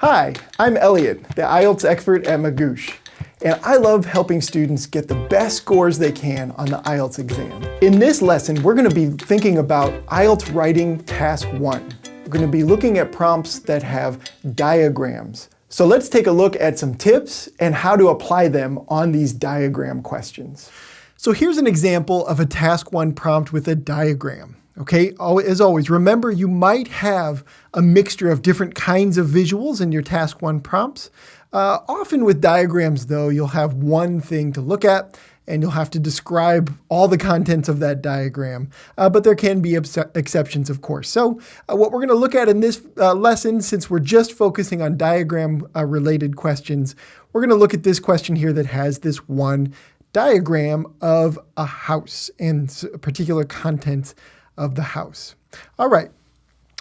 Hi, I'm Eliot, the IELTS expert at Magoosh, and I love helping students get the best scores they can on the IELTS exam. In this lesson, we're going to be thinking about IELTS Writing Task 1. We're going to be looking at prompts that have diagrams. So let's take a look at some tips and how to apply them on these diagram questions. So here's an example of a Task 1 prompt with a diagram. Okay, as always, remember you might have a mixture of different kinds of visuals in your Task 1 prompts. Often with diagrams, though, you'll have one thing to look at and you'll have to describe all the contents of that diagram. But there can be exceptions, of course. So what we're going to look at in this lesson, since we're just focusing on diagram-related questions, we're going to look at this question here that has this one diagram of a house and particular contents of the house. All right,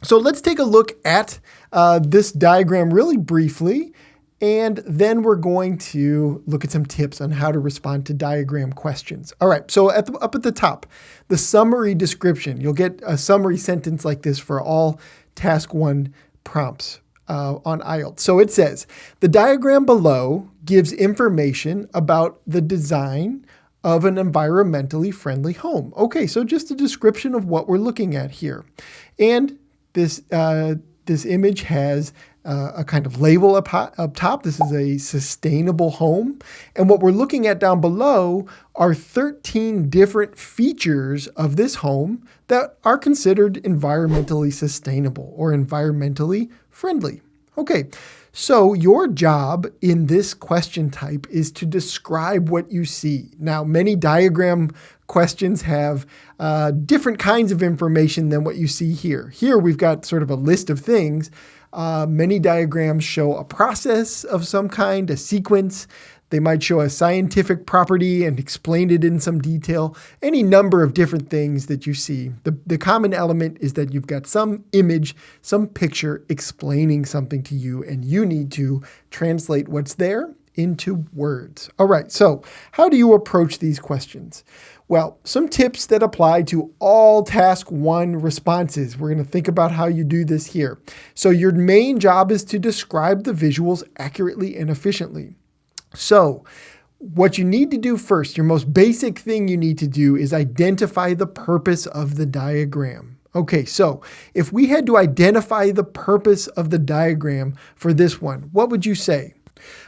so let's take a look at this diagram really briefly, and then we're going to look at some tips on how to respond to diagram questions. All right, so up at the top, the summary description. You'll get a summary sentence like this for all Task 1 prompts on IELTS. So it says, the diagram below gives information about the design of an environmentally friendly home. Okay, so just a description of what we're looking at here. And this image has a kind of label up top. This is a sustainable home. And what we're looking at down below are 13 different features of this home that are considered environmentally sustainable or environmentally friendly. Okay, so your job in this question type is to describe what you see. Now, many diagram questions have different kinds of information than what you see here. Here we've got sort of a list of things. Many diagrams show a process of some kind, a sequence. They might show a scientific property and explain it in some detail, any number of different things that you see. The common element is that you've got some image, some picture explaining something to you, and you need to translate what's there into words. All right, so how do you approach these questions? Well, some tips that apply to all Task 1 responses. We're going to think about how you do this here. So your main job is to describe the visuals accurately and efficiently. So what you need to do first, your most basic thing you need to do is identify the purpose of the diagram. Okay, so if we had to identify the purpose of the diagram for this one, what would you say?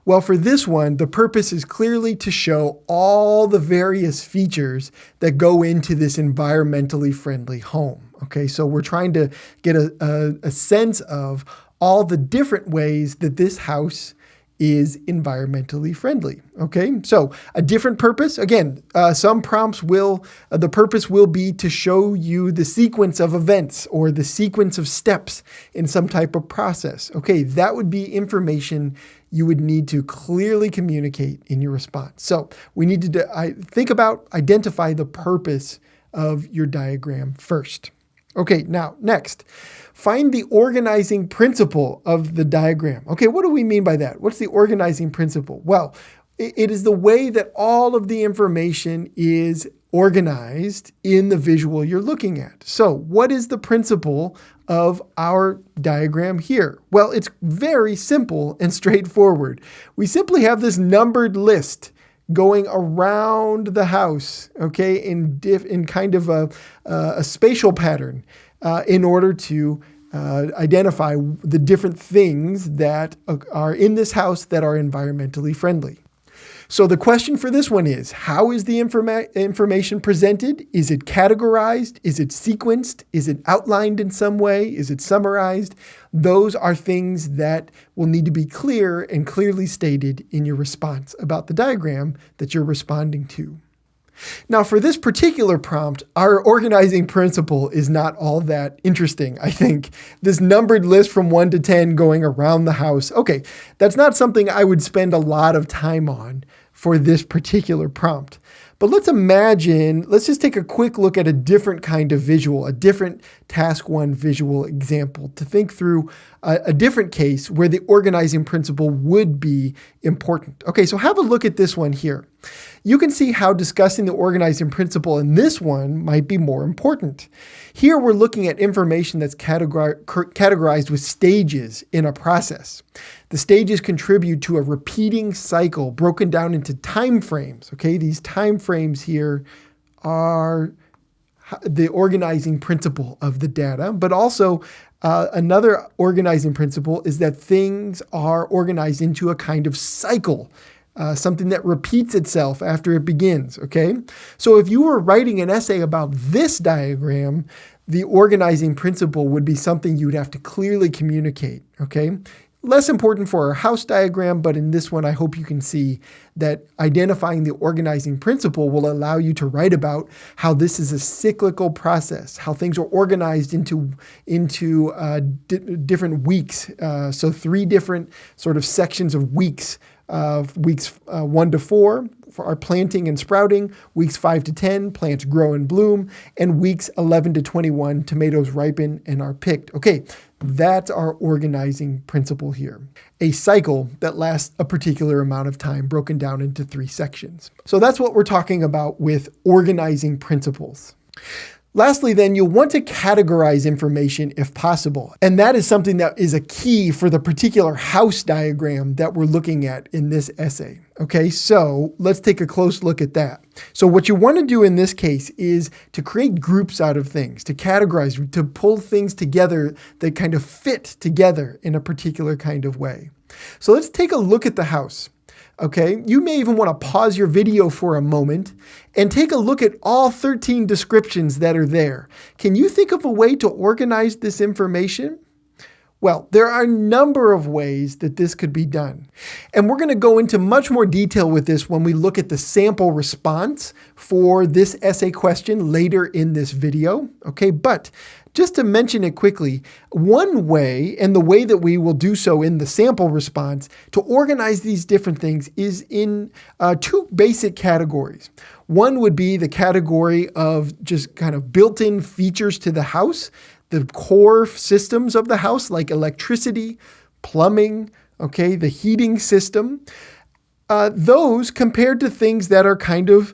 Well, for this one, the purpose is clearly to show all the various features that go into this environmentally friendly home. Okay, so we're trying to get a sense of all the different ways that this house is environmentally friendly. Okay, so a different purpose. Again, some prompts the purpose will be to show you the sequence of events or the sequence of steps in some type of process. Okay, that would be information you would need to clearly communicate in your response. So we need to identify the purpose of your diagram first. Okay, now next, find the organizing principle of the diagram. Okay, what do we mean by that? What's the organizing principle? Well, it is the way that all of the information is organized in the visual you're looking at. So what is the principle of our diagram here? Well, it's very simple and straightforward. We simply have this numbered list going around the house, okay, in kind of a spatial pattern in order to identify the different things that are in this house that are environmentally friendly. So the question for this one is, how is the information presented? Is it categorized? Is it sequenced? Is it outlined in some way? Is it summarized? Those are things that will need to be clear and clearly stated in your response about the diagram that you're responding to. Now, for this particular prompt, our organizing principle is not all that interesting, I think. This numbered list from 1 to 10 going around the house. Okay, that's not something I would spend a lot of time on for this particular prompt. But let's just take a quick look at a different kind of visual, a different Task 1 visual example to think through a different case where the organizing principle would be important. Okay, so have a look at this one here. You can see how discussing the organizing principle in this one might be more important. Here we're looking at information that's categorized with stages in a process. The stages contribute to a repeating cycle broken down into time frames. Okay, these time frames here are the organizing principle of the data, but also another organizing principle is that things are organized into a kind of cycle, something that repeats itself after it begins, okay? So if you were writing an essay about this diagram, the organizing principle would be something you'd have to clearly communicate, okay? Less important for our house diagram, but in this one, I hope you can see that identifying the organizing principle will allow you to write about how this is a cyclical process, how things are organized into different weeks. So 3 different sort of sections of weeks. Weeks 1 to 4 for our planting and sprouting, weeks 5 to 10, plants grow and bloom, and weeks 11 to 21, tomatoes ripen and are picked. Okay, that's our organizing principle here. A cycle that lasts a particular amount of time broken down into 3 sections. So that's what we're talking about with organizing principles. Lastly, then, you'll want to categorize information if possible. And that is something that is a key for the particular house diagram that we're looking at in this essay. Okay, so let's take a close look at that. So what you want to do in this case is to create groups out of things, to categorize, to pull things together that kind of fit together in a particular kind of way. So let's take a look at the house. Okay, you may even want to pause your video for a moment and take a look at all 13 descriptions that are there. Can you think of a way to organize this information? Well, there are a number of ways that this could be done. And we're going to go into much more detail with this when we look at the sample response for this essay question later in this video. Okay, but just to mention it quickly, one way, and the way that we will do so in the sample response, to organize these different things is in 2 basic categories. One would be the category of just kind of built-in features to the house, the core systems of the house like electricity, plumbing, okay, the heating system. Those compared to things that are kind of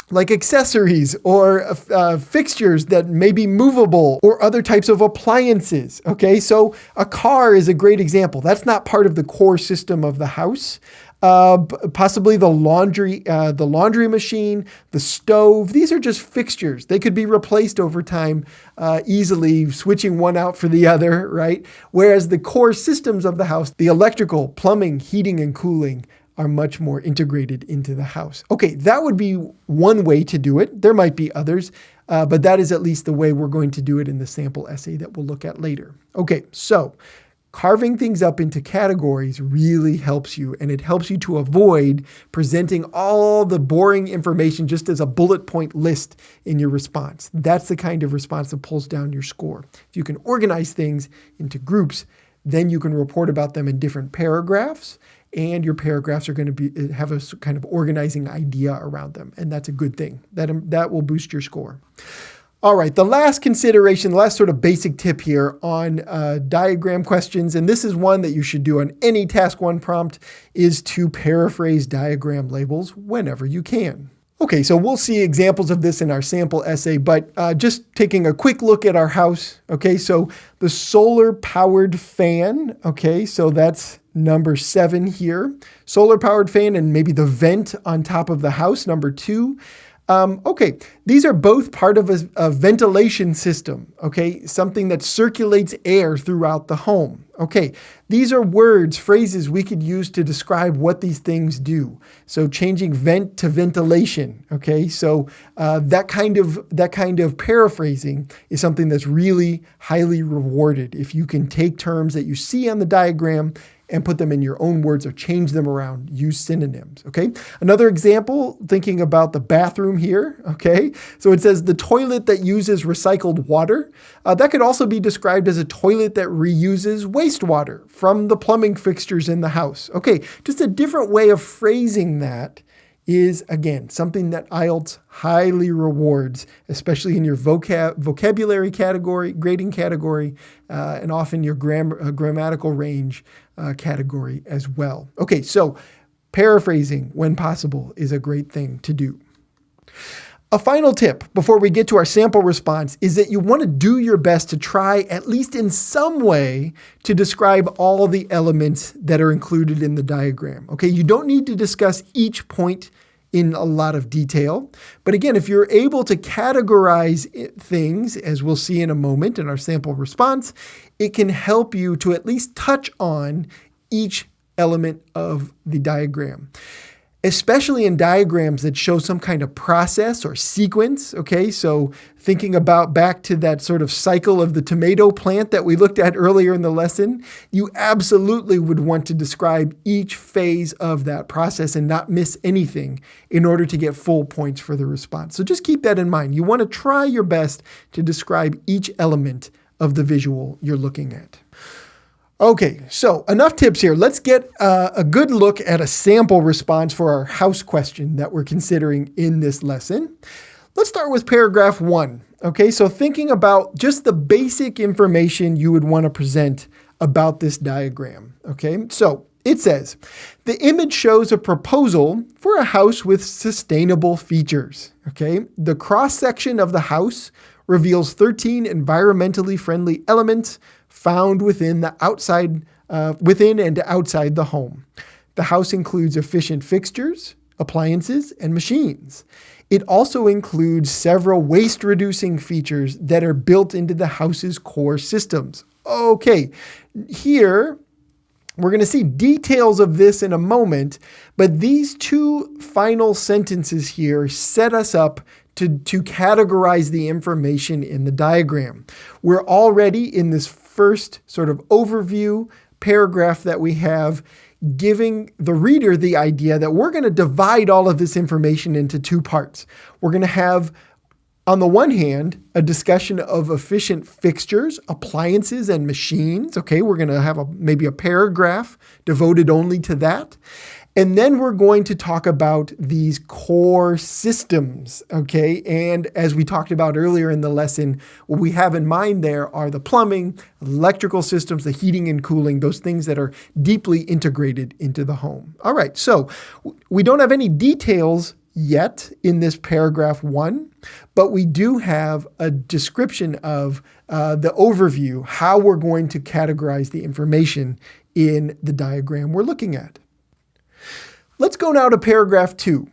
like accessories or fixtures that may be movable or other types of appliances. Okay, so a car is a great example. That's not part of the core system of the house. Possibly the laundry machine, the stove. These are just fixtures. They could be replaced over time easily, switching one out for the other, right? Whereas the core systems of the house, the electrical, plumbing, heating, and cooling, are much more integrated into the house. Okay, that would be one way to do it. There might be others, but that is at least the way we're going to do it in the sample essay that we'll look at later. Okay, so carving things up into categories really helps you, and it helps you to avoid presenting all the boring information just as a bullet point list in your response. That's the kind of response that pulls down your score. If you can organize things into groups, then you can report about them in different paragraphs, and your paragraphs are going to have a kind of organizing idea around them, and that's a good thing. That will boost your score. All right, the last consideration, the last sort of basic tip here on diagram questions, and this is one that you should do on any Task 1 prompt, is to paraphrase diagram labels whenever you can. Okay, so we'll see examples of this in our sample essay, but just taking a quick look at our house. Okay, so the solar-powered fan, okay, so that's number 7 here. Solar-powered fan and maybe the vent on top of the house, number 2. Okay, these are both part of a ventilation system, okay? Something that circulates air throughout the home. Okay, these are words, phrases we could use to describe what these things do. So changing vent to ventilation, okay? So that kind of paraphrasing is something that's really highly rewarded if you can take terms that you see on the diagram and put them in your own words or change them around, use synonyms, okay? Another example, thinking about the bathroom here, okay? So it says the toilet that uses recycled water. That could also be described as a toilet that reuses wastewater from the plumbing fixtures in the house. Okay, just a different way of phrasing that is, again, something that IELTS highly rewards, especially in your vocabulary category, grading category, and often your grammatical range category as well. Okay, so Paraphrasing, when possible, is a great thing to do. A final tip before we get to our sample response is that you want to do your best to try, at least in some way, to describe all the elements that are included in the diagram. Okay, you don't need to discuss each point in a lot of detail. But again, if you're able to categorize things, as we'll see in a moment in our sample response, it can help you to at least touch on each element of the diagram. Especially in diagrams that show some kind of process or sequence, okay? So thinking about back to that sort of cycle of the tomato plant that we looked at earlier in the lesson, you absolutely would want to describe each phase of that process and not miss anything in order to get full points for the response. So just keep that in mind. You want to try your best to describe each element of the visual you're looking at. Okay, so enough tips here. Let's get a good look at a sample response for our house question that we're considering in this lesson. Let's start with paragraph 1. Okay, so thinking about just the basic information you would want to present about this diagram. Okay, so it says, the image shows a proposal for a house with sustainable features. Okay, the cross-section of the house reveals 13 environmentally friendly elements found within and outside the home. The house includes efficient fixtures, appliances, and machines. It also includes several waste-reducing features that are built into the house's core systems. Okay, here we're going to see details of this in a moment, but these two final sentences here set us up to categorize the information in the diagram. We're already in this first sort of overview paragraph that we have, giving the reader the idea that we're going to divide all of this information into two parts. We're going to have, on the one hand, a discussion of efficient fixtures, appliances, and machines. Okay, we're going to have maybe a paragraph devoted only to that. And then we're going to talk about these core systems, okay? And as we talked about earlier in the lesson, what we have in mind there are the plumbing, electrical systems, the heating and cooling, those things that are deeply integrated into the home. All right, so we don't have any details yet in this paragraph 1, but we do have a description of the overview, how we're going to categorize the information in the diagram we're looking at. Let's go now to paragraph 2.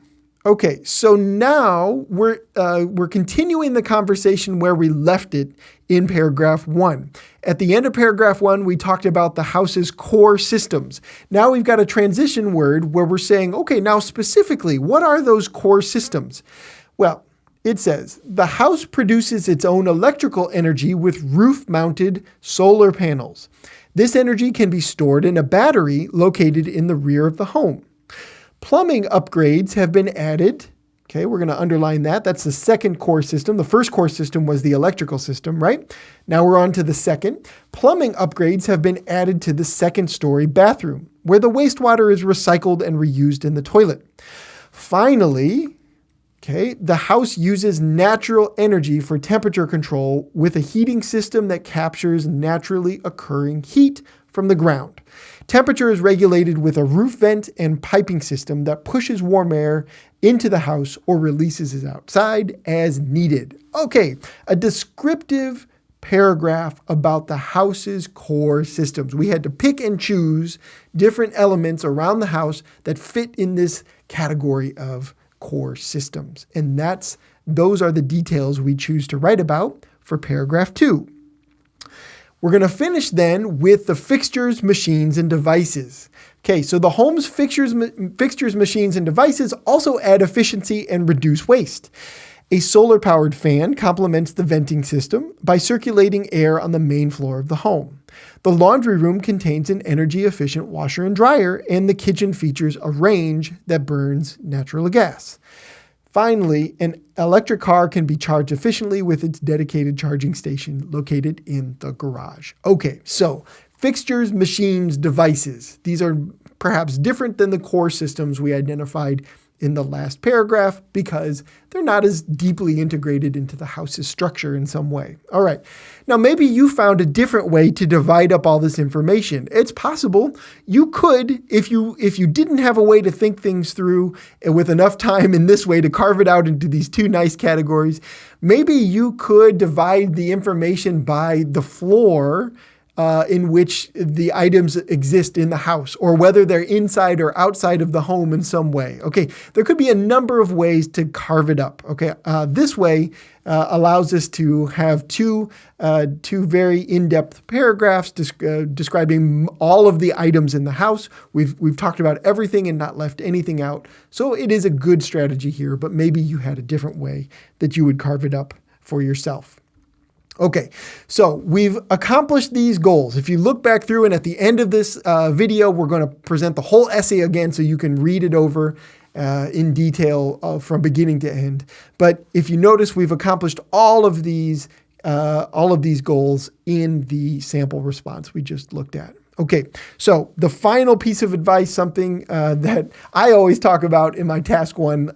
Okay, so now we're continuing the conversation where we left it in paragraph 1. At the end of paragraph 1, we talked about the house's core systems. Now we've got a transition word where we're saying, okay, now specifically, what are those core systems? Well, it says, the house produces its own electrical energy with roof-mounted solar panels. This energy can be stored in a battery located in the rear of the home. Plumbing upgrades have been added. Okay, we're going to underline that. That's the second core system. The first core system was the electrical system, right? Now we're on to the second. Plumbing upgrades have been added to the second-story bathroom, where the wastewater is recycled and reused in the toilet. Finally, okay, the house uses natural energy for temperature control with a heating system that captures naturally occurring heat from the ground. Temperature is regulated with a roof vent and piping system that pushes warm air into the house or releases it outside as needed. Okay, a descriptive paragraph about the house's core systems. We had to pick and choose different elements around the house that fit in this category of core systems. And those are the details we choose to write about for paragraph 2. We're going to finish then with the fixtures, machines, and devices. Okay, so the home's fixtures, machines, and devices also add efficiency and reduce waste. A solar-powered fan complements the venting system by circulating air on the main floor of the home. The laundry room contains an energy-efficient washer and dryer, and the kitchen features a range that burns natural gas. Finally, an electric car can be charged efficiently with its dedicated charging station located in the garage. Okay, so fixtures, machines, devices. These are perhaps different than the core systems we identified in the last paragraph because they're not as deeply integrated into the house's structure in some way. All right. Now, maybe you found a different way to divide up all this information. It's possible you could, if you didn't have a way to think things through with enough time in this way to carve it out into these two nice categories, maybe you could divide the information by the floor in which the items exist in the house, or whether they're inside or outside of the home in some way. Okay, there could be a number of ways to carve it up. Okay, this way allows us to have two very in-depth paragraphs describing all of the items in the house. We've talked about everything and not left anything out. So it is a good strategy here, but maybe you had a different way that you would carve it up for yourself. Okay, so we've accomplished these goals. If you look back through and at the end of this video, we're going to present the whole essay again so you can read it over in detail from beginning to end. But if you notice, we've accomplished all of these goals in the sample response we just looked at. Okay, so the final piece of advice, something that I always talk about in my Task 1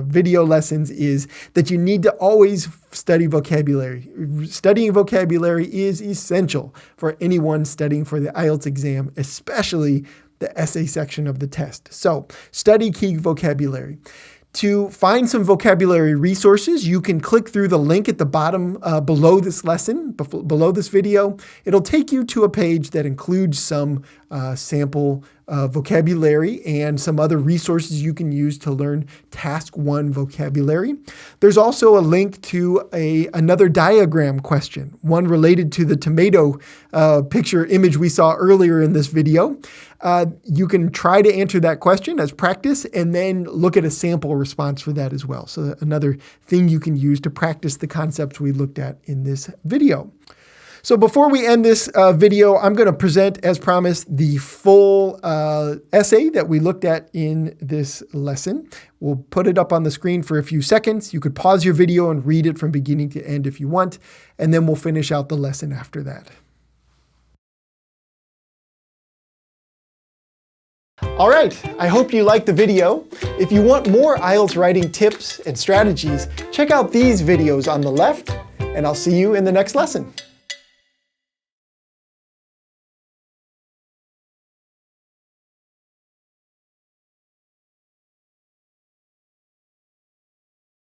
video lessons, is that you need to always study vocabulary. Studying vocabulary is essential for anyone studying for the IELTS exam, especially the essay section of the test. So study key vocabulary. To find some vocabulary resources, you can click through the link at the bottom below this lesson, below this video. It'll take you to a page that includes some sample vocabulary and some other resources you can use to learn Task 1 vocabulary. There's also a link to another diagram question, one related to the tomato picture image we saw earlier in this video. You can try to answer that question as practice and then look at a sample response for that as well. So another thing you can use to practice the concepts we looked at in this video. So before we end this video, I'm going to present, as promised, the full essay that we looked at in this lesson. We'll put it up on the screen for a few seconds. You could pause your video and read it from beginning to end if you want, and then we'll finish out the lesson after that. All right, I hope you liked the video. If you want more IELTS writing tips and strategies, check out these videos on the left, and I'll see you in the next lesson.